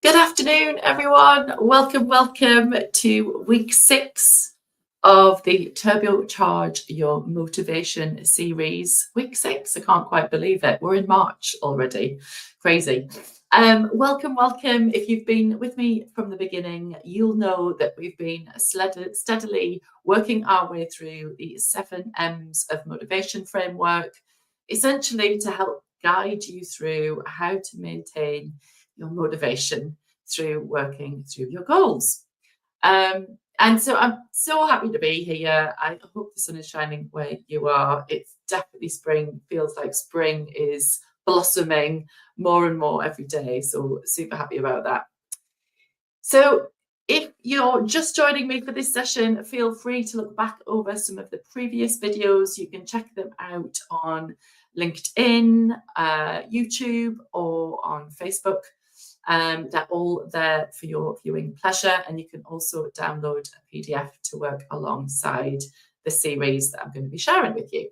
Good afternoon, everyone. Welcome to week 6 of the Turbocharge Your Motivation series. Week 6, I can't quite believe it. We're in March already. Crazy. Welcome. If you've been with me from the beginning, you'll know that we've been steadily working our way through the 7 M's of motivation framework, essentially to help guide you through how to maintain your motivation through working through your goals. And so I'm so happy to be here. I hope the sun is shining where you are. It's definitely spring. Feels like spring is blossoming more and more every day. So super happy about that. So if you're just joining me for this session, feel free to look back over some of the previous videos. You can check them out on LinkedIn, YouTube, or on Facebook. They're all there for your viewing pleasure, and you can also download a PDF to work alongside the series that I'm going to be sharing with you.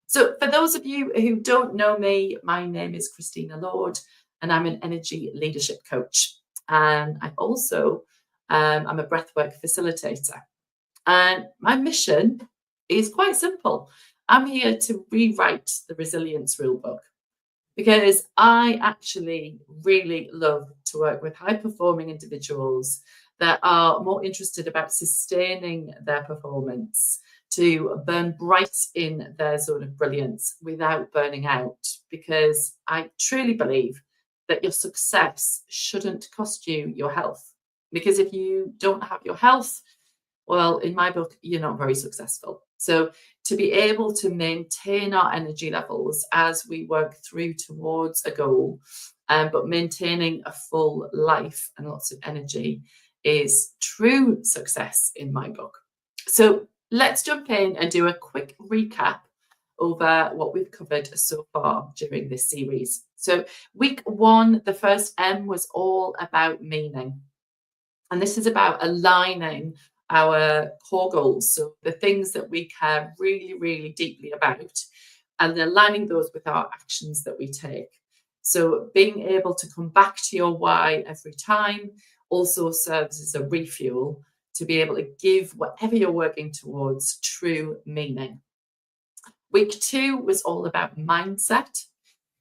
So for those of you who don't know me, my name is Christina Lord, and I'm an energy leadership coach. And I also I'm a breathwork facilitator. And my mission is quite simple. I'm here to rewrite the resilience rulebook, because I actually really love to work with high-performing individuals that are more interested about sustaining their performance, to burn bright in their zone of brilliance without burning out, because I truly believe that your success shouldn't cost you your health. Because if you don't have your health, well, in my book, you're not very successful. So to be able to maintain our energy levels as we work through towards a goal, but maintaining a full life and lots of energy is true success in my book. So let's jump in and do a quick recap over what we've covered so far during this series. So week 1, the first M was all about meaning. And this is about aligning our core goals, so the things that we care really, really deeply about, and aligning those with our actions that we take. So being able to come back to your why every time also serves as a refuel to be able to give whatever you're working towards true meaning. Week 2 was all about mindset.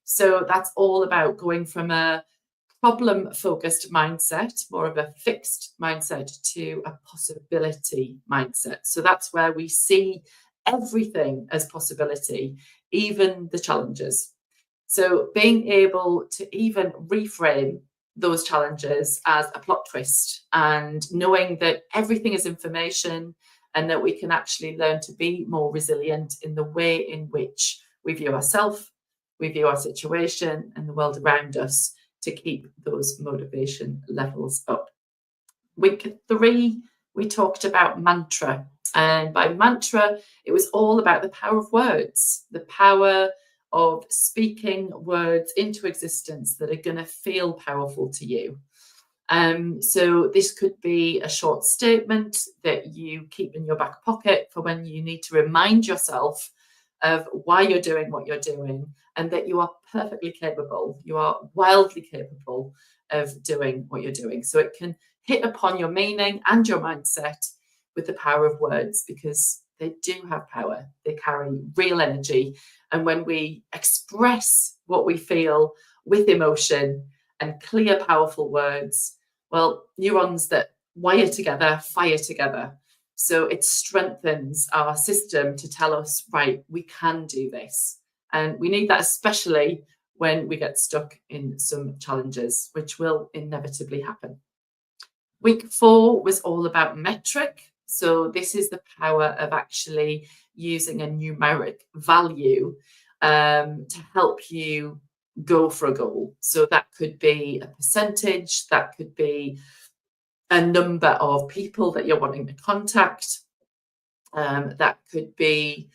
So that's all about going from a problem-focused mindset, more of a fixed mindset, to a possibility mindset. So that's where we see everything as possibility, even the challenges. So being able to even reframe those challenges as a plot twist, and knowing that everything is information, and that we can actually learn to be more resilient in the way in which we view ourselves, we view our situation and the world around us, to keep those motivation levels up. Week 3, we talked about mantra. And by mantra, it was all about the power of words, the power of speaking words into existence that are going to feel powerful to you. So this could be a short statement that you keep in your back pocket for when you need to remind yourself of why you're doing what you're doing, and that you are perfectly capable, you are wildly capable of doing what you're doing. So it can hit upon your meaning and your mindset with the power of words, because they do have power. They carry real energy. And when we express what we feel with emotion and clear, powerful words, well, neurons that wire together, fire together. So it strengthens our system to tell us, right, we can do this. And we need that especially when we get stuck in some challenges, which will inevitably happen. Week 4 was all about metric. So this is the power of actually using a numeric value to help you go for a goal. So that could be a percentage, that could be a number of people that you're wanting to contact. That could be,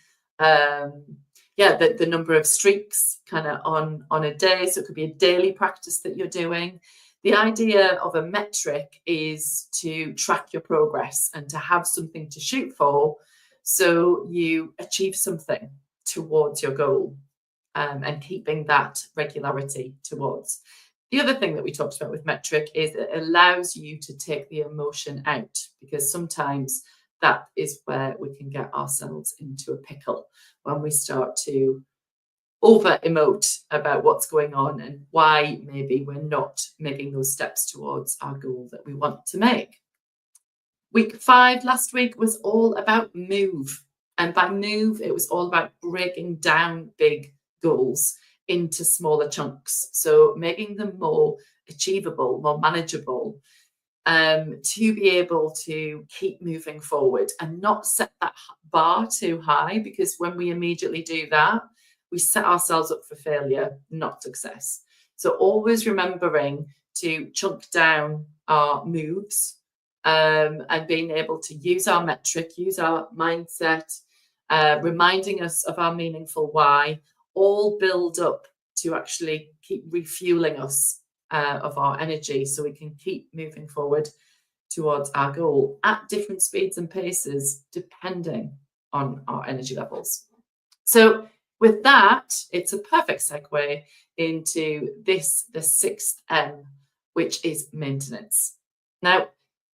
the number of streaks kind of on a day. So it could be a daily practice that you're doing. The idea of a metric is to track your progress and to have something to shoot for, so you achieve something towards your goal, and keeping that regularity towards. The other thing that we talked about with metric is it allows you to take the emotion out, because sometimes that is where we can get ourselves into a pickle, when we start to over emote about what's going on and why maybe we're not making those steps towards our goal that we want to make. Week 5 last week was all about move. And by move, it was all about breaking down big goals into smaller chunks. So making them more achievable, more manageable, to be able to keep moving forward and not set that bar too high, because when we immediately do that, we set ourselves up for failure, not success. So always remembering to chunk down our moves, and being able to use our metric, use our mindset, reminding us of our meaningful why, all build up to actually keep refueling us of our energy, so we can keep moving forward towards our goal at different speeds and paces, depending on our energy levels. So with that, it's a perfect segue into the 6th M, which is maintenance. Now,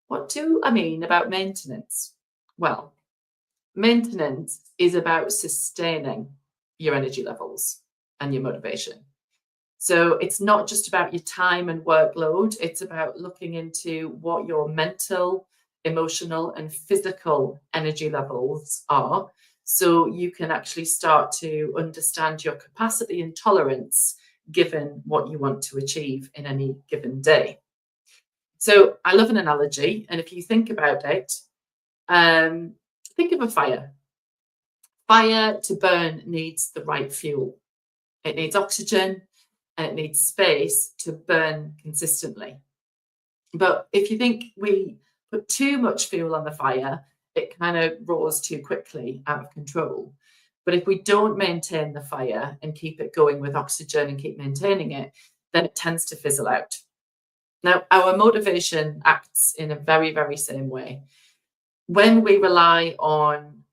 what do I mean about maintenance? Well, maintenance is about sustaining your energy levels and your motivation. So it's not just about your time and workload, it's about looking into what your mental, emotional, and physical energy levels are, so you can actually start to understand your capacity and tolerance given what you want to achieve in any given day. So I love an analogy, and if you think about it, think of a fire. Fire to burn needs the right fuel. It needs oxygen and it needs space to burn consistently. But if you think we put too much fuel on the fire, it kind of roars too quickly, out of control. But if we don't maintain the fire and keep it going with oxygen and keep maintaining it, then it tends to fizzle out. Now, our motivation acts in a very, very same way. When we rely on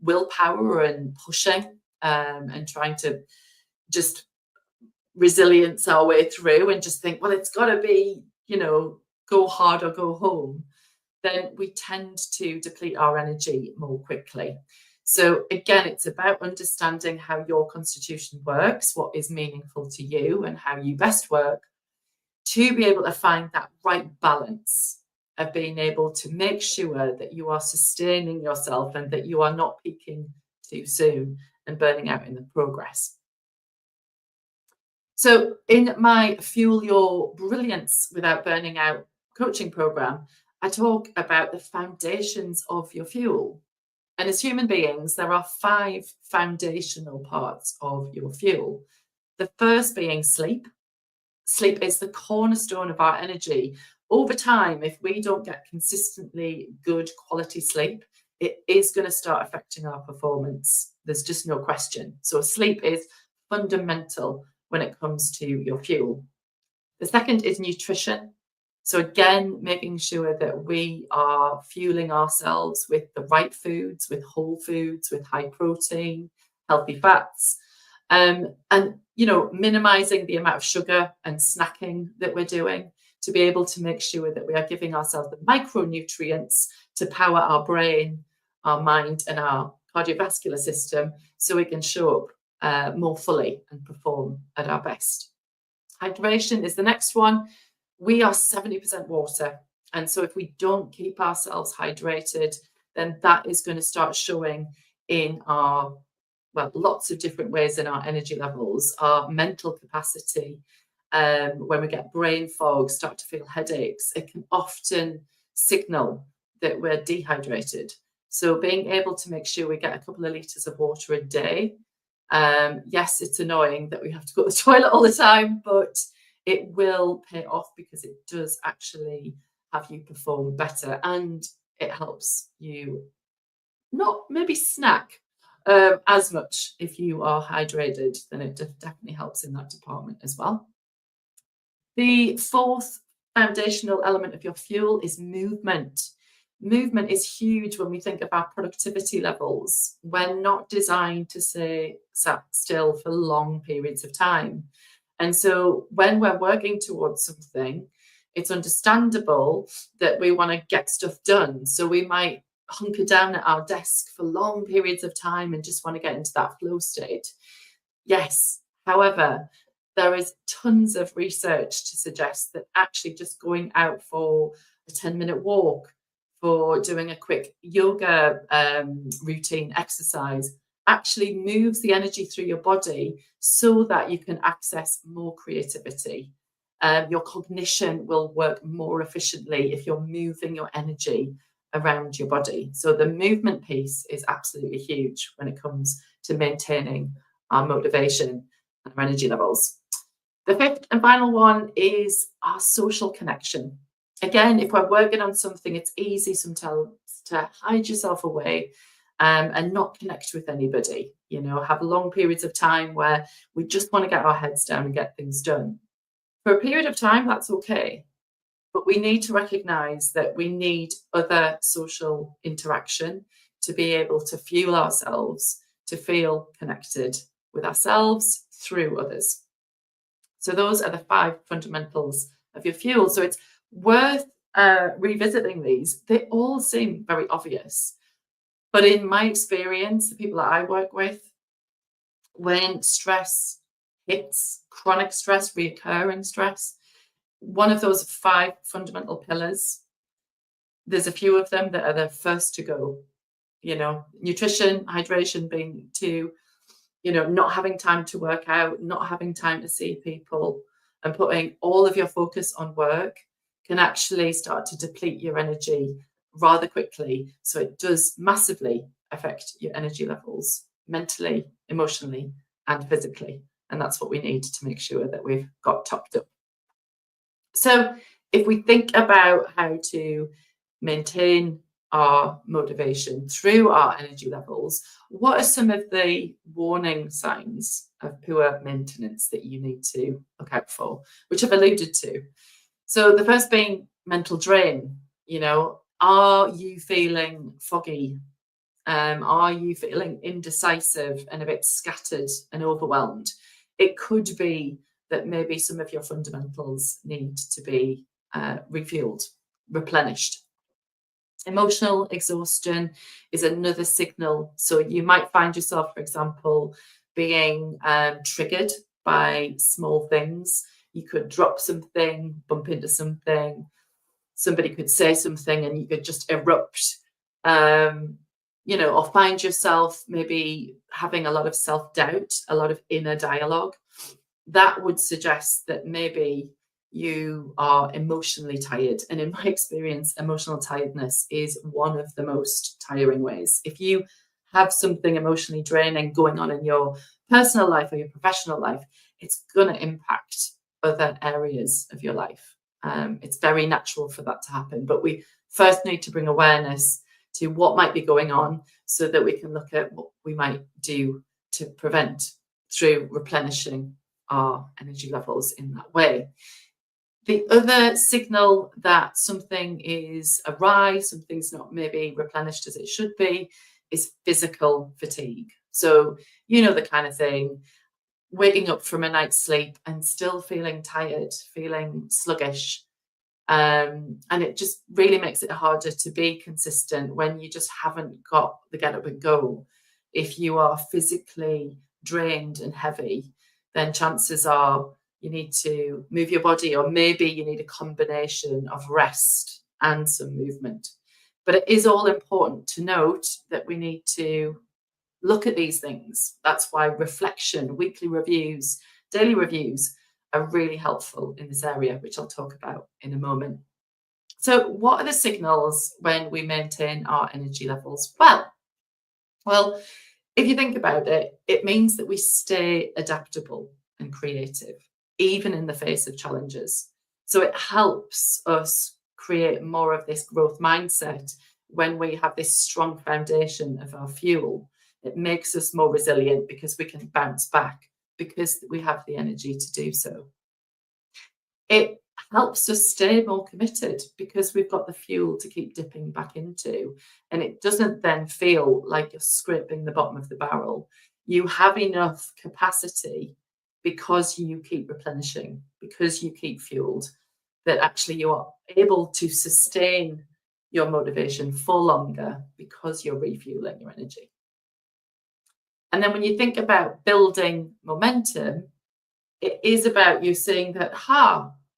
willpower and pushing, and trying to just resilience our way through and just think, well, it's got to be, go hard or go home, then we tend to deplete our energy more quickly. So again, it's about understanding how your constitution works, what is meaningful to you, and how you best work, to be able to find that right balance of being able to make sure that you are sustaining yourself and that you are not peaking too soon and burning out in the progress. So in my Fuel Your Brilliance Without Burning Out coaching program, I talk about the foundations of your fuel. And as human beings, there are 5 foundational parts of your fuel. The first being sleep. Sleep is the cornerstone of our energy. Over time, if we don't get consistently good quality sleep, it is going to start affecting our performance. There's just no question. So sleep is fundamental when it comes to your fuel. The second is nutrition. So again, making sure that we are fueling ourselves with the right foods, with whole foods, with high protein, healthy fats, and minimizing the amount of sugar and snacking that we're doing, to be able to make sure that we are giving ourselves the micronutrients to power our brain, our mind, and our cardiovascular system, so we can show up more fully and perform at our best. Hydration is the next one. We are 70% water. And so if we don't keep ourselves hydrated, then that is going to start showing in our, lots of different ways in our energy levels, our mental capacity. When we get brain fog, start to feel headaches, it can often signal that we're dehydrated. So being able to make sure we get a couple of litres of water a day. Yes, it's annoying that we have to go to the toilet all the time, but it will pay off, because it does actually have you perform better, and it helps you not maybe snack as much. If you are hydrated, then it definitely helps in that department as well. The 4th foundational element of your fuel is movement. Movement is huge when we think of our productivity levels. We're not designed to stay sat still for long periods of time. And so when we're working towards something, it's understandable that we want to get stuff done. So we might hunker down at our desk for long periods of time and just want to get into that flow state. Yes. However, there is tons of research to suggest that actually just going out for a 10-minute walk, for doing a quick yoga routine exercise, actually moves the energy through your body so that you can access more creativity. Your cognition will work more efficiently if you're moving your energy around your body. So the movement piece is absolutely huge when it comes to maintaining our motivation and our energy levels. The fifth and final one is our social connection. Again, if we're working on something, it's easy sometimes to hide yourself away and not connect with anybody, have long periods of time where we just want to get our heads down and get things done. For a period of time, that's okay. But we need to recognize that we need other social interaction to be able to fuel ourselves, to feel connected with ourselves through others. So those are the 5 fundamentals of your fuel. So it's worth revisiting these. They all seem very obvious. But in my experience, the people that I work with, when stress hits, chronic stress, reoccurring stress, one of those 5 fundamental pillars, there's a few of them that are the first to go. Nutrition, hydration being 2, not having time to work out, not having time to see people, and putting all of your focus on work can actually start to deplete your energy rather quickly. So it does massively affect your energy levels mentally, emotionally, and physically. And that's what we need to make sure that we've got topped up. So if we think about how to maintain our motivation through our energy levels, what are some of the warning signs of poor maintenance that you need to look out for, which I've alluded to? So the first being mental drain. Are you feeling foggy? Are you feeling indecisive and a bit scattered and overwhelmed? It could be that maybe some of your fundamentals need to be refueled, replenished. Emotional exhaustion is another signal. So you might find yourself, for example, being triggered by small things. You could drop something, bump into something. Somebody could say something and you could just erupt, or find yourself maybe having a lot of self-doubt, a lot of inner dialogue. That would suggest that maybe you are emotionally tired. And in my experience, emotional tiredness is one of the most tiring ways. If you have something emotionally draining going on in your personal life or your professional life, it's going to impact other areas of your life. It's very natural for that to happen. But we first need to bring awareness to what might be going on so that we can look at what we might do to prevent through replenishing our energy levels in that way. The other signal that something is awry, something's not maybe replenished as it should be, is physical fatigue. So, the kind of thing, waking up from a night's sleep and still feeling tired, feeling sluggish. And it just really makes it harder to be consistent when you just haven't got the get up and go. If you are physically drained and heavy, then chances are you need to move your body, or maybe you need a combination of rest and some movement. But it is all important to note that we need to look at these things. That's why reflection, weekly reviews, daily reviews are really helpful in this area, which I'll talk about in a moment. So what are the signals when we maintain our energy levels? Well, if you think about it, it means that we stay adaptable and creative, even in the face of challenges. So it helps us create more of this growth mindset when we have this strong foundation of our fuel. It makes us more resilient because we can bounce back because we have the energy to do so. It helps us stay more committed because we've got the fuel to keep dipping back into, and it doesn't then feel like you're scraping the bottom of the barrel. You have enough capacity because you keep replenishing, because you keep fueled, that actually you are able to sustain your motivation for longer because you're refueling your energy. And then when you think about building momentum, it is about you saying that,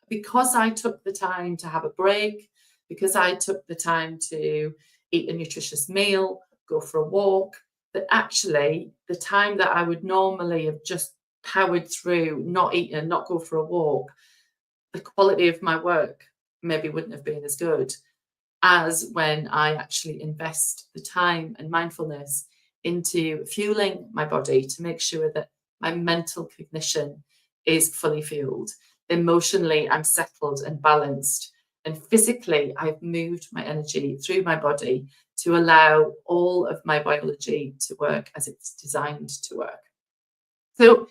because I took the time to have a break, because I took the time to eat a nutritious meal, go for a walk, that actually the time that I would normally have just powered through, not eat and not go for a walk, the quality of my work maybe wouldn't have been as good as when I actually invest the time and mindfulness into fueling my body to make sure that my mental cognition is fully fueled. Emotionally, I'm settled and balanced. And physically, I've moved my energy through my body to allow all of my biology to work as it's designed to work. So,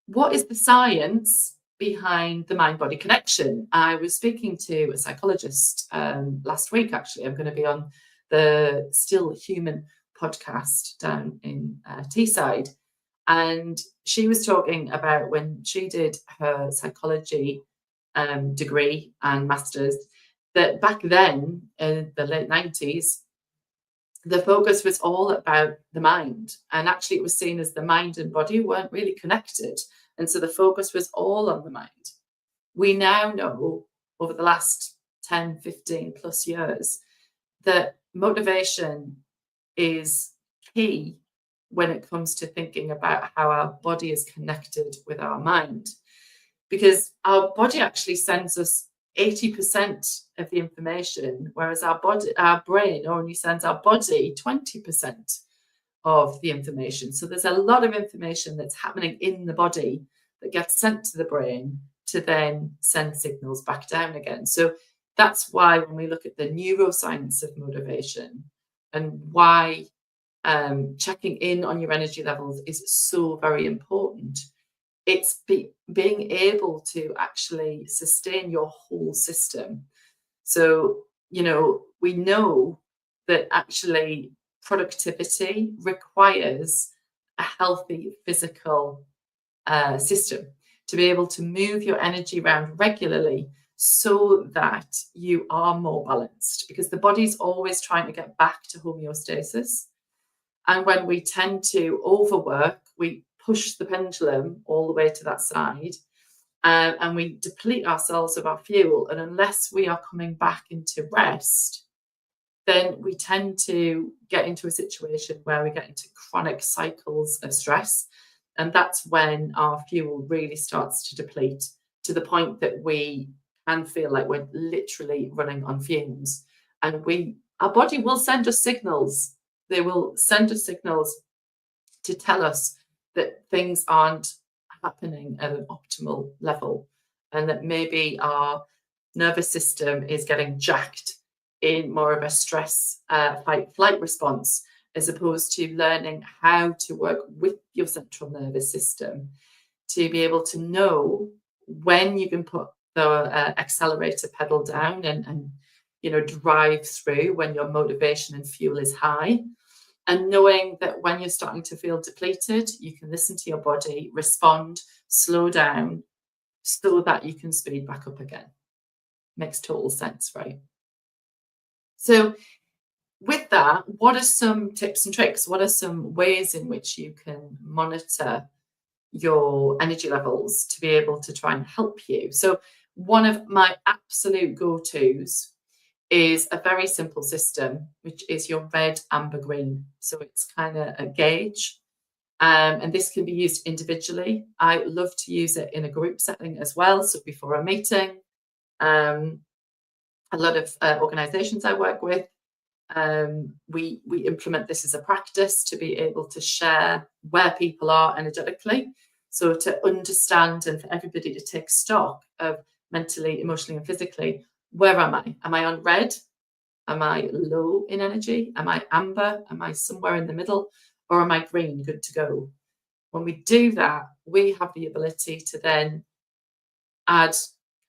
what is the science behind the mind-body connection? I was speaking to a psychologist last week, actually. I'm going to be on the Still Human podcast down in Teesside. And she was talking about when she did her psychology degree and master's, that back then in the late 90s, the focus was all about the mind. And actually it was seen as the mind and body weren't really connected. And so the focus was all on the mind. We now know over the last 10, 15 plus years that motivation is key when it comes to thinking about how our body is connected with our mind. Because our body actually sends us 80% of the information, whereas our brain only sends our body 20% of the information. So there's a lot of information that's happening in the body that gets sent to the brain to then send signals back down again. So that's why when we look at the neuroscience of motivation and why checking in on your energy levels is so very important, it's being able to actually sustain your whole system. So, we know that actually productivity requires a healthy physical system to be able to move your energy around regularly so that you are more balanced, because the body's always trying to get back to homeostasis. And when we tend to overwork, we push the pendulum all the way to that side, and we deplete ourselves of our fuel. And unless we are coming back into rest, then we tend to get into a situation where we get into chronic cycles of stress. And that's when our fuel really starts to deplete to the point that we can feel like we're literally running on fumes. And our body will send us signals. They will send us signals to tell us that things aren't happening at an optimal level, and that maybe our nervous system is getting jacked in more of a stress fight-flight response, as opposed to learning how to work with your central nervous system to be able to know when you can put the accelerator pedal down and drive through when your motivation and fuel is high. And knowing that when you're starting to feel depleted, you can listen to your body, respond, slow down, so that you can speed back up again. Makes total sense, right? So with that, what are some tips and tricks? What are some ways in which you can monitor your energy levels to be able to try and help you? So one of my absolute go-tos is a very simple system, which is your red, amber, green. So it's kind of a gauge. And this can be used individually. I love to use it in a group setting as well. So before a meeting, a lot of organizations I work with, we implement this as a practice to be able to share where people are energetically. So to understand and for everybody to take stock of mentally, emotionally, and physically, where am I? Am I on red? Am I low in energy? Am I amber? Am I somewhere in the middle? Or am I green, good to go? When we do that, we have the ability to then add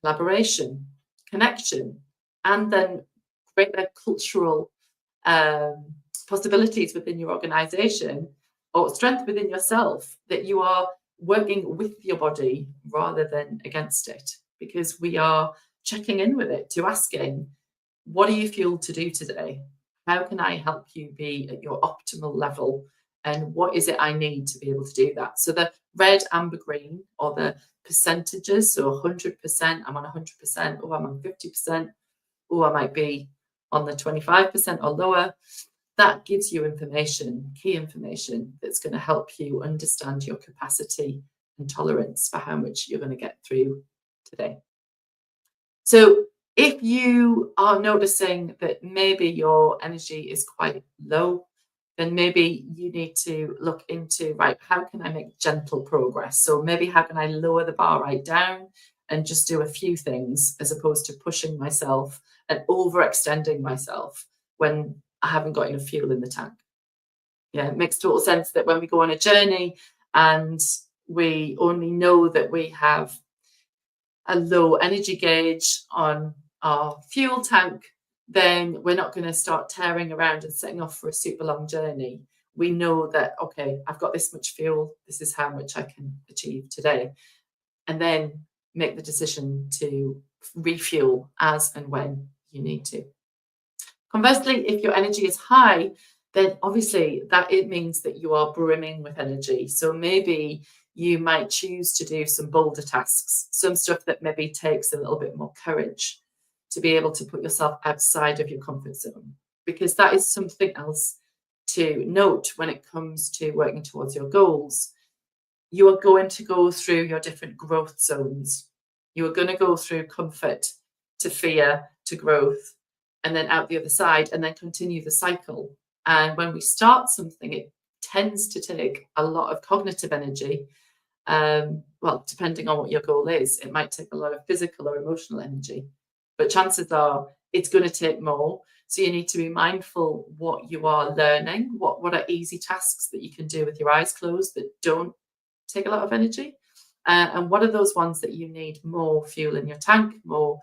collaboration, connection, and then create cultural possibilities within your organization or strength within yourself, that you are working with your body rather than against it, because we are checking in with it to asking, what are you fueled to do today? How can I help you be at your optimal level? And what is it I need to be able to do that? So the red, amber, green, or the percentages, so 100%, I'm on 100%, or I'm on 50%, or I might be on the 25% or lower. That gives you information, key information, that's going to help you understand your capacity and tolerance for how much you're going to get through today. So if you are noticing that maybe your energy is quite low, then maybe you need to look into, right, how can I make gentle progress? So maybe how can I lower the bar right down and just do a few things, as opposed to pushing myself and overextending myself when I haven't got enough fuel in the tank. Yeah, it makes total sense that when we go on a journey and we only know that we have a low energy gauge on our fuel tank, then we're not going to start tearing around and setting off for a super long journey. We know that, okay, I've got this much fuel, this is how much I can achieve today. And then make the decision to refuel as and when you need to. Conversely, if your energy is high, then obviously that it means that you are brimming with energy. So maybe you might choose to do some bolder tasks, some stuff that maybe takes a little bit more courage to be able to put yourself outside of your comfort zone, because that is something else to note when it comes to working towards your goals. You are going to go through your different growth zones. You are going to go through comfort to fear to growth, and then out the other side, and then continue the cycle. And when we start something, it tends to take a lot of cognitive energy. Well, depending on what your goal is, it might take a lot of physical or emotional energy, but chances are it's going to take more. So you need to be mindful what you are learning, what are easy tasks that you can do with your eyes closed that don't take a lot of energy, and what are those ones that you need more fuel in your tank, more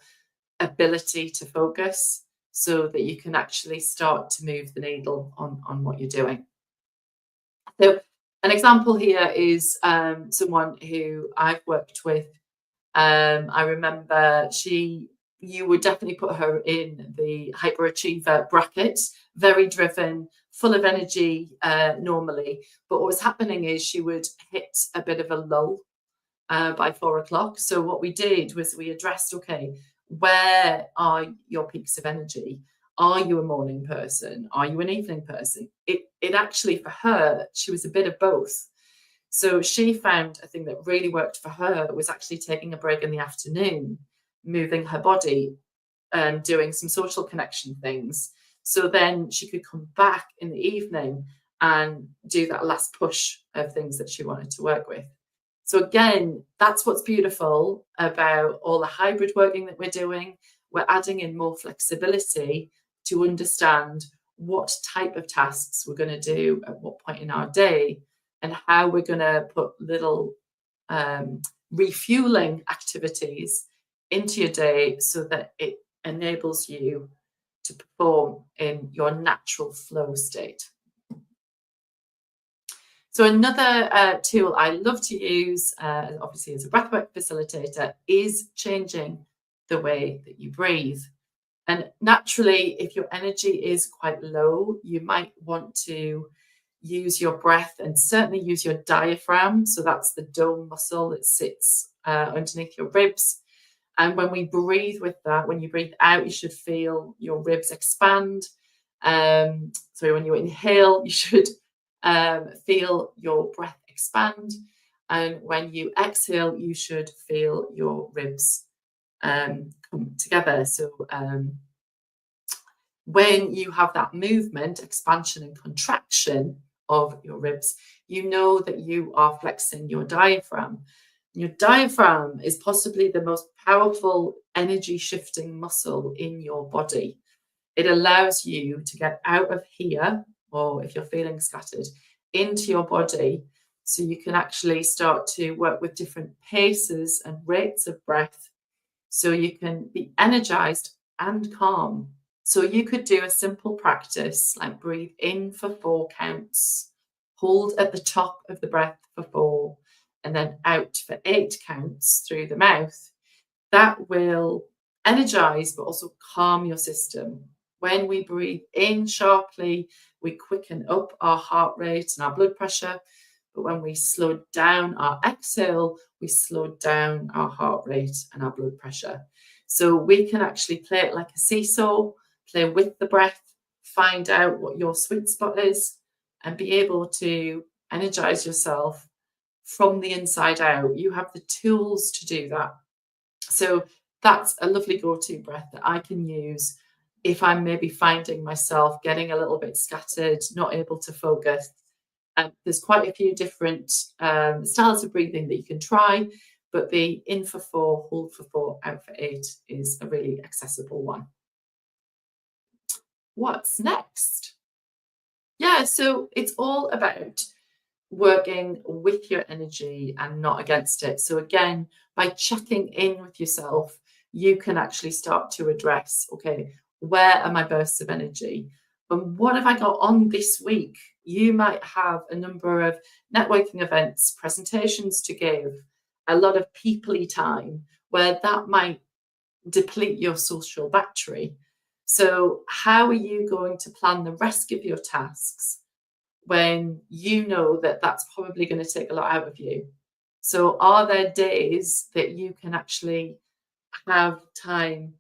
ability to focus, so that you can actually start to move the needle on what you're doing. So an example here is someone who I've worked with. I remember you would definitely put her in the hyperachiever bracket, very driven, full of energy normally. But what was happening is she would hit a bit of a lull by 4 o'clock. So what we did was we addressed, okay, where are your peaks of energy? Are you a morning person? Are you an evening person? It actually, for her, she was a bit of both. So she found a thing that really worked for her was actually taking a break in the afternoon, moving her body and doing some social connection things. So then she could come back in the evening and do that last push of things that she wanted to work with. So again, that's what's beautiful about all the hybrid working that we're doing. We're adding in more flexibility to understand what type of tasks we're going to do at what point in our day, and how we're going to put little refueling activities into your day so that it enables you to perform in your natural flow state. So another tool I love to use, obviously as a breathwork facilitator, is changing the way that you breathe. And naturally, if your energy is quite low, you might want to use your breath and certainly use your diaphragm. So that's the dome muscle that sits underneath your ribs. And when we breathe with that, when you breathe out, you should feel your ribs expand. So when you inhale, you should feel your breath expand. And when you exhale, you should feel your ribs come together. So when you have that movement, expansion and contraction of your ribs, you know that you are flexing your diaphragm. Your diaphragm is possibly the most powerful energy shifting muscle in your body. It allows you to get out of here, or if you're feeling scattered, into your body, so you can actually start to work with different paces and rates of breath, so you can be energized and calm. So you could do a simple practice like breathe in for 4 counts, hold at the top of the breath for 4, and then out for 8 counts through the mouth, that will energize but also calm your system. When we breathe in sharply, we quicken up our heart rate and our blood pressure. But when we slow down our exhale, we slow down our heart rate and our blood pressure. So we can actually play it like a seesaw, play with the breath, find out what your sweet spot is, and be able to energize yourself from the inside out. You have the tools to do that. So that's a lovely go-to breath that I can use if I'm maybe finding myself getting a little bit scattered, not able to focus. There's quite a few different styles of breathing that you can try, but the in for 4, hold for 4, out for 8 is a really accessible one. What's next? Yeah, so it's all about working with your energy and not against it. So again, by checking in with yourself, you can actually start to address, okay, where are my bursts of energy? And what have I got on this week? You might have a number of networking events, presentations to give, a lot of people-y time where that might deplete your social battery. So how are you going to plan the rest of your tasks when you know that that's probably going to take a lot out of you? So are there days that you can actually have time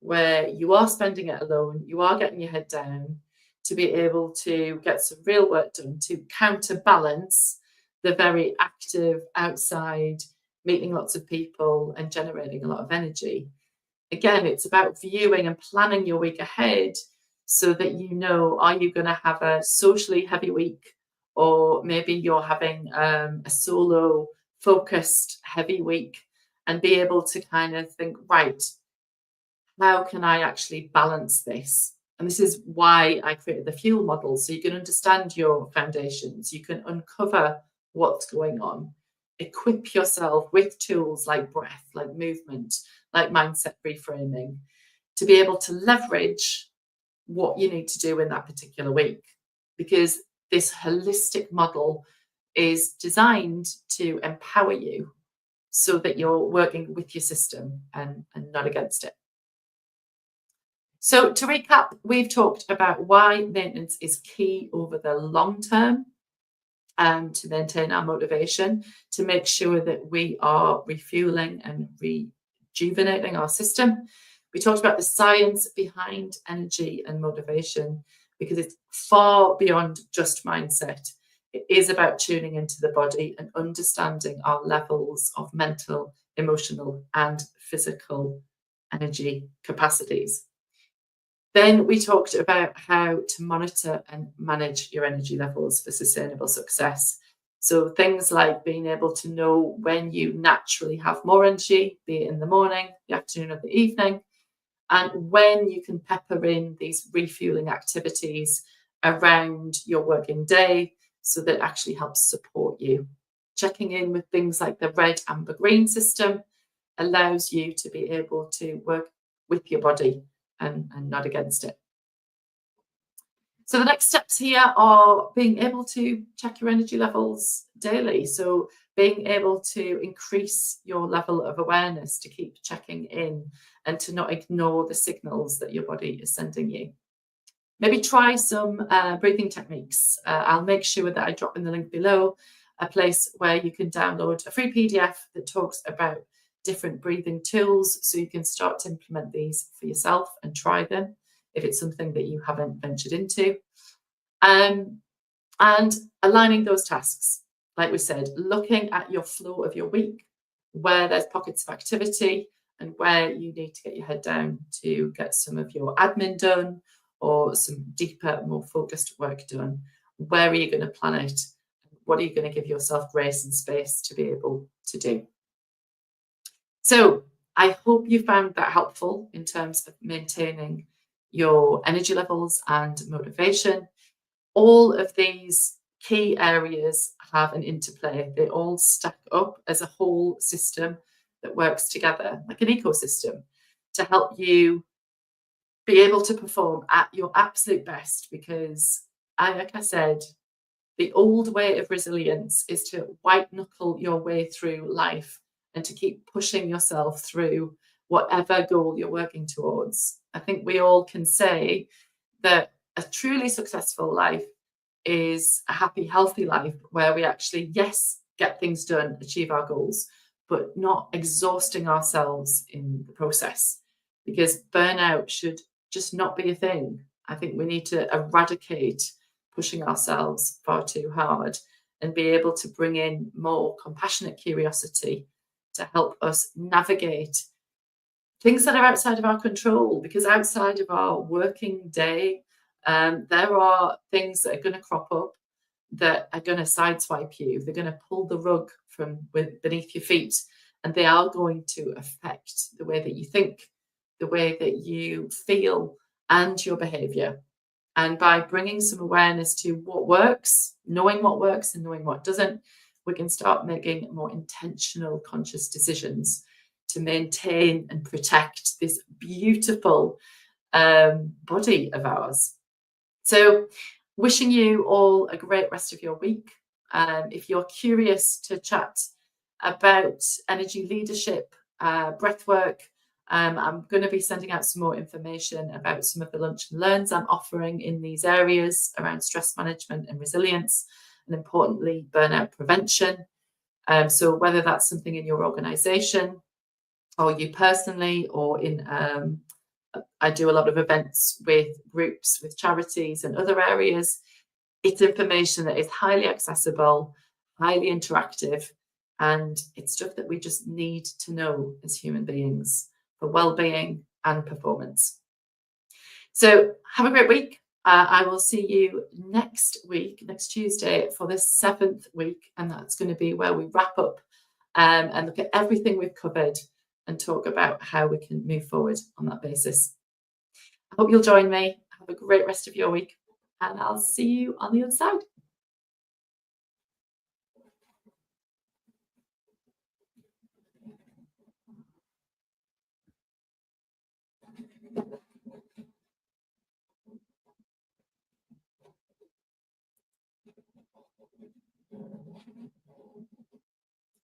where you are spending it alone, you are getting your head down to be able to get some real work done to counterbalance the very active outside, meeting lots of people and generating a lot of energy? Again, it's about viewing and planning your week ahead so that you know, are you going to have a socially heavy week, or maybe you're having a solo focused heavy week, and be able to kind of think, right, how can I actually balance this? And this is why I created the fuel model, so you can understand your foundations, you can uncover what's going on, equip yourself with tools like breath, like movement, like mindset reframing, to be able to leverage what you need to do in that particular week. Because this holistic model is designed to empower you so that you're working with your system and not against it. So to recap, we've talked about why maintenance is key over the long term, to maintain our motivation, to make sure that we are refueling and rejuvenating our system. We talked about the science behind energy and motivation, because it's far beyond just mindset. It is about tuning into the body and understanding our levels of mental, emotional, and physical energy capacities. Then we talked about how to monitor and manage your energy levels for sustainable success. So things like being able to know when you naturally have more energy, be it in the morning, the afternoon, or the evening, and when you can pepper in these refueling activities around your working day so that it actually helps support you. Checking in with things like the red, amber, green system allows you to be able to work with your body and not against it. So the next steps here are being able to check your energy levels daily. So being able to increase your level of awareness, to keep checking in and to not ignore the signals that your body is sending you. Maybe try some breathing techniques. I'll make sure that I drop in the link below, a place where you can download a free PDF that talks about different breathing tools, so you can start to implement these for yourself and try them if it's something that you haven't ventured into. And aligning those tasks, like we said, looking at your flow of your week, where there's pockets of activity and where you need to get your head down to get some of your admin done or some deeper, more focused work done. Where are you going to plan it? What are you going to give yourself grace and space to be able to do? So I hope you found that helpful in terms of maintaining your energy levels and motivation. All of these key areas have an interplay. They all stack up as a whole system that works together like an ecosystem to help you be able to perform at your absolute best. Because, like I said, The old way of resilience is to white knuckle your way through life and to keep pushing yourself through whatever goal you're working towards. I think we all can say that a truly successful life is a happy, healthy life where we actually, yes, get things done, achieve our goals, but not exhausting ourselves in the process, because burnout should just not be a thing. I think we need to eradicate pushing ourselves far too hard and be able to bring in more compassionate curiosity to help us navigate things that are outside of our control, because outside of our working day, there are things that are going to crop up that are going to sideswipe you. They're going to pull the rug from beneath your feet, and they are going to affect the way that you think, the way that you feel, and your behavior. And by bringing some awareness to what works, knowing what works and knowing what doesn't, we can start making more intentional, conscious decisions to maintain and protect this beautiful body of ours. So, wishing you all a great rest of your week. If you're curious to chat about energy leadership, breathwork, I'm going to be sending out some more information about some of the lunch and learns I'm offering in these areas around stress management and resilience, and importantly, burnout prevention. So whether that's something in your organization or you personally, or in, I do a lot of events with groups, with charities and other areas. It's information that is highly accessible, highly interactive, and it's stuff that we just need to know as human beings for well-being and performance. So have a great week. I will see you next week, next Tuesday, for the 7th week, and that's going to be where we wrap up and look at everything we've covered and talk about how we can move forward on that basis. I hope you'll join me. Have a great rest of your week, and I'll see you on the other side.